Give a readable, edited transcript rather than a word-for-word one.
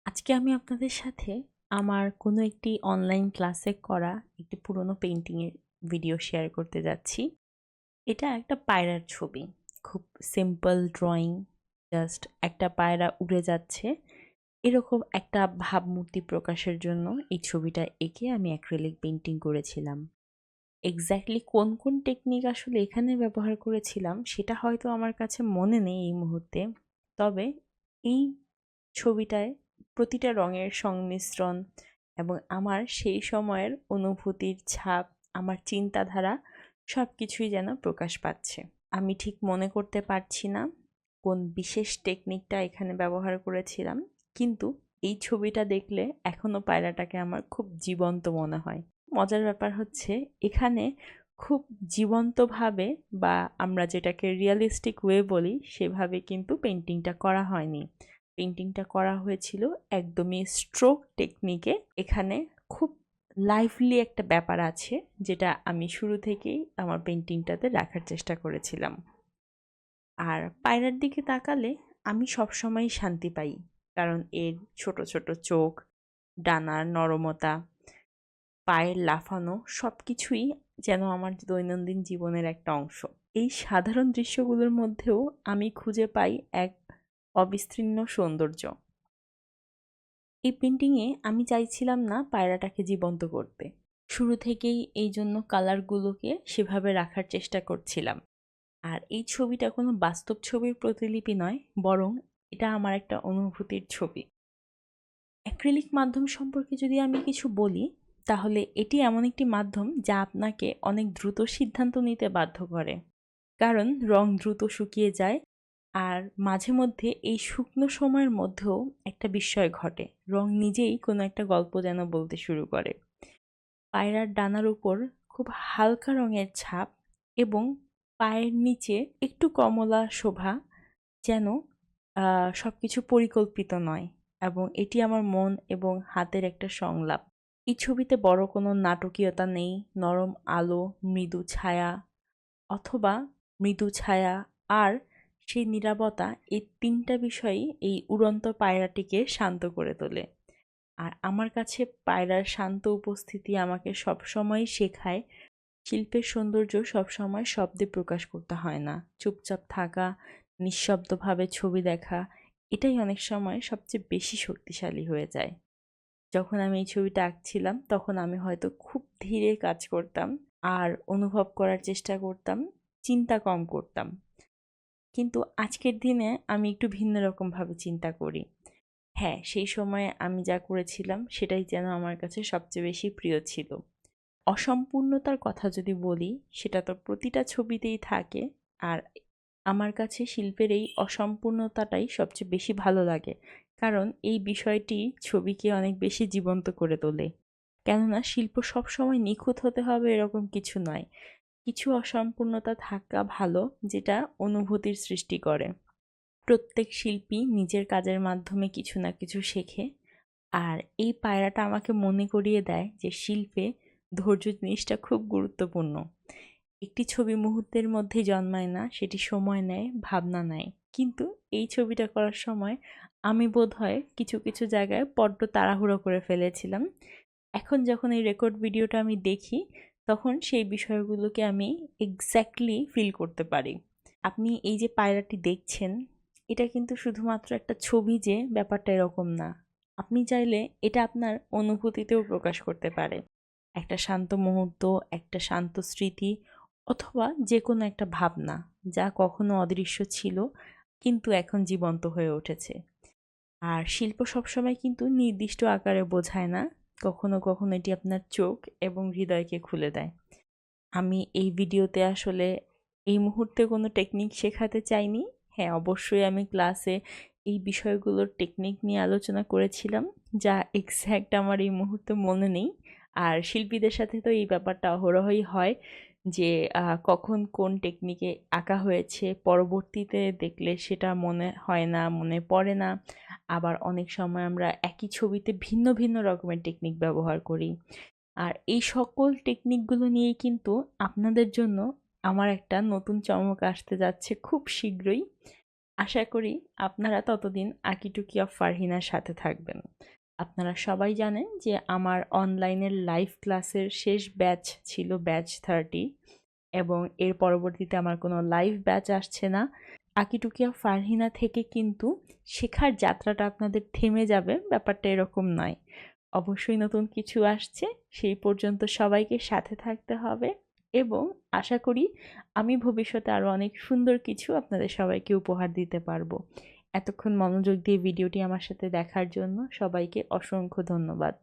আজকে আমি আপনাদের সাথে আমার কোনো একটি অনলাইন ক্লাসে করা একটি পুরনো পেইন্টিংয়ের ভিডিও শেয়ার করতে যাচ্ছি। এটা একটা পায়রার ছবি। খুব সিম্পল ড্রয়িং, জাস্ট একটা পায়রা উড়ে যাচ্ছে। এরকম একটা ভাবমূর্তি প্রকাশের জন্য এই ছবিটা এঁকে আমি অ্যাক্রিলিক পেইন্টিং করেছিলাম। এক্স্যাক্টলি কোন কোন টেকনিক আসলে এখানে ব্যবহার করেছিলাম সেটা হয়তো আমার কাছে মনে নেই এই মুহূর্তে। তবে এই ছবিটায় প্রতিটা রঙের সংমিশ্রণ এবং আমার সেই সময়ের অনুভূতির ছাপ, আমার চিন্তাধারা সবকিছুই যেন প্রকাশ পাচ্ছে। আমি ঠিক মনে করতে পারছি না কোন বিশেষ টেকনিকটা এখানে ব্যবহার করেছিলাম, কিন্তু এই ছবিটা দেখলে এখনো পায়রাটাকে আমার খুব জীবন্ত মনে হয়। মজার ব্যাপার হচ্ছে এখানে খুব জীবন্তভাবে বা আমরা যেটাকে রিয়ালিস্টিক ওয়ে বলি সেভাবে কিন্তু পেইন্টিংটা করা হয়নি। পেইন্টিংটা করা হয়েছিল একদমই স্ট্রোক টেকনিকে। এখানে খুব লাইভলি একটা ব্যাপার আছে যেটা আমি শুরু থেকেই আমার পেইন্টিংটাতে রাখার চেষ্টা করেছিলাম। আর পায়রার দিকে তাকালে আমি সবসময়ই শান্তি পাই, কারণ এর ছোট ছোট চোখ, ডানার নরমতা, পায়ের লাফানো সবকিছুই যেন আমার দৈনন্দিন জীবনের একটা অংশ। এই সাধারণ দৃশ্যগুলোর মধ্যেও আমি খুঁজে পাই এক অবিস্তীর্ণ সৌন্দর্য। এই পেইন্টিংয়ে আমি চাইছিলাম না পায়রাটাকে জীবন্ত করতে। শুরু থেকেই এই জন্য কালারগুলোকে সেভাবে রাখার চেষ্টা করছিলাম। আর এই ছবিটা কোনো বাস্তব ছবির প্রতিলিপি নয়, বরং এটা আমার একটা অনুভূতির ছবি। অ্যাক্রিলিক মাধ্যম সম্পর্কে যদি আমি কিছু বলি, তাহলে এটি এমন একটি মাধ্যম যা আপনাকে অনেক দ্রুত সিদ্ধান্ত নিতে বাধ্য করে। কারণ রং দ্রুত শুকিয়ে যায়, আর মাঝে মধ্যে এই শুকনো সময়ের মধ্যেও একটা বিস্ময় ঘটে। রং নিজেই কোনো একটা গল্প যেন বলতে শুরু করে। পায়রার ডানার উপর খুব হালকা রঙের ছাপ এবং পায়ের নিচে একটু কমলা শোভা, যেন সবকিছু পরিকল্পিত নয়, এবং এটি আমার মন এবং হাতের একটা সংলাপ। এই ছবিতে বড় কোনো নাটকীয়তা নেই। নরম আলো, মৃদু ছায়া অথবা মৃদু ছায়া আর সেই নীরবতা, এই তিনটা বিষয়ই এই উড়ন্ত পায়রাটিকে শান্ত করে তোলে। আর আমার কাছে পায়রার শান্ত উপস্থিতি আমাকে সবসময় শেখায় শিল্পের সৌন্দর্য সবসময় শব্দে প্রকাশ করতে হয় না। চুপচাপ থাকা, নিঃশব্দভাবে ছবি দেখা, এটাই অনেক সময় সবচেয়ে বেশি শক্তিশালী হয়ে যায়। যখন আমি এই ছবিটা আঁকছিলাম তখন আমি হয়তো খুব ধীরে কাজ করতাম আর অনুভব করার চেষ্টা করতাম, চিন্তা কম করতাম। কিন্তু আজকের দিনে আমি একটু ভিন্ন রকমভাবে চিন্তা করি। হ্যাঁ, সেই সময়ে আমি যা করেছিলাম সেটাই যেন আমার কাছে সবচেয়ে বেশি প্রিয় ছিল। অসম্পূর্ণতার কথা যদি বলি, সেটা তো প্রতিটা ছবিতেই থাকে। আর আমার কাছে শিল্পের এই অসম্পূর্ণতাটাই সবচেয়ে বেশি ভালো লাগে, কারণ এই বিষয়টি ছবিকে অনেক বেশি জীবন্ত করে তোলে। কেননা শিল্প সবসময় নিখুঁত হতে হবে এরকম কিছু নয়। কিছু অসম্পূর্ণতা থাকা ভালো, যেটা অনুভূতির সৃষ্টি করে। প্রত্যেক শিল্পী নিজের কাজের মাধ্যমে কিছু না কিছু শেখে। আর এই পায়রাটা আমাকে মনে করিয়ে দেয় যে শিল্পে ধৈর্য জিনিসটা খুব গুরুত্বপূর্ণ। একটি ছবি মুহূর্তের মধ্যেই জন্মায় না, সেটি সময় নেয়, ভাবনা নেয়। কিন্তু এই ছবিটা করার সময় আমি বোধহয় কিছু কিছু জায়গায় বড্ড তাড়াহুড়ো করে ফেলেছিলাম। এখন যখন এই রেকর্ড ভিডিওটা আমি দেখি, তখন সেই বিষয়গুলোকে আমি এক্স্যাক্টলি ফিল করতে পারি। আপনি এই যে পায়রাটি দেখছেন, এটা কিন্তু শুধুমাত্র একটা ছবি যে, ব্যাপারটা এরকম না। আপনি চাইলে এটা আপনার অনুভূতিতেও প্রকাশ করতে পারেন। একটা শান্ত মুহূর্ত, একটা শান্ত স্মৃতি, অথবা যে কোনো একটা ভাবনা যা কখনো অদৃশ্য ছিল কিন্তু এখন জীবন্ত হয়ে উঠেছে। আর শিল্প সবসময় কিন্তু নির্দিষ্ট আকারে বোঝায় না, কখনো কখনো এটি আপনার চোখ এবং হৃদয়কে খুলে দেয়। আমি এই ভিডিওতে আসলে এই মুহূর্তে কোনো টেকনিক শেখাতে চাইনি। হ্যাঁ, অবশ্যই আমি ক্লাসে এই বিষয়গুলোর টেকনিক নিয়ে আলোচনা করেছিলাম, যা এক্স্যাক্ট আমার এই মুহূর্তে মনে নেই। আর শিল্পীদের সাথে তো এই ব্যাপারটা অহরহই হয় যে কখন কোন টেকনিকে আঁকা হয়েছে পরবর্তীতে দেখলে সেটা মনে হয় না, মনে পড়ে না। আবার অনেক সময় আমরা একই ছবিতে ভিন্ন ভিন্ন রকমের টেকনিক ব্যবহার করি। আর এই সকল টেকনিকগুলো নিয়েই কিন্তু আপনাদের জন্য আমার একটা নতুন চমক আসতে যাচ্ছে খুব শীঘ্রই। আশা করি আপনারা ততদিন আকিটুকি অফ ফারহিনার সাথে থাকবেন। আপনারা সবাই জানেন যে আমার অনলাইনের লাইভ ক্লাসের শেষ ব্যাচ ছিল ব্যাচ 30, এবং এর পরবর্তীতে আমার কোনো লাইভ ব্যাচ আসছে না। আকিটুকি অফ ফারহিনা থেকে কিন্তু শেখার যাত্রাটা আপনাদের থেমে যাবে, ব্যাপারটা এরকম নয়। অবশ্যই নতুন কিছু আসছে, সেই পর্যন্ত সবাইকে সাথে থাকতে হবে, এবং আশা করি আমি ভবিষ্যতে আরও অনেক সুন্দর কিছু আপনাদের সবাইকে উপহার দিতে পারবো। এতক্ষণ মনোযোগ দিয়ে ভিডিওটি আমার সাথে দেখার জন্য সবাইকে অসংখ্য ধন্যবাদ।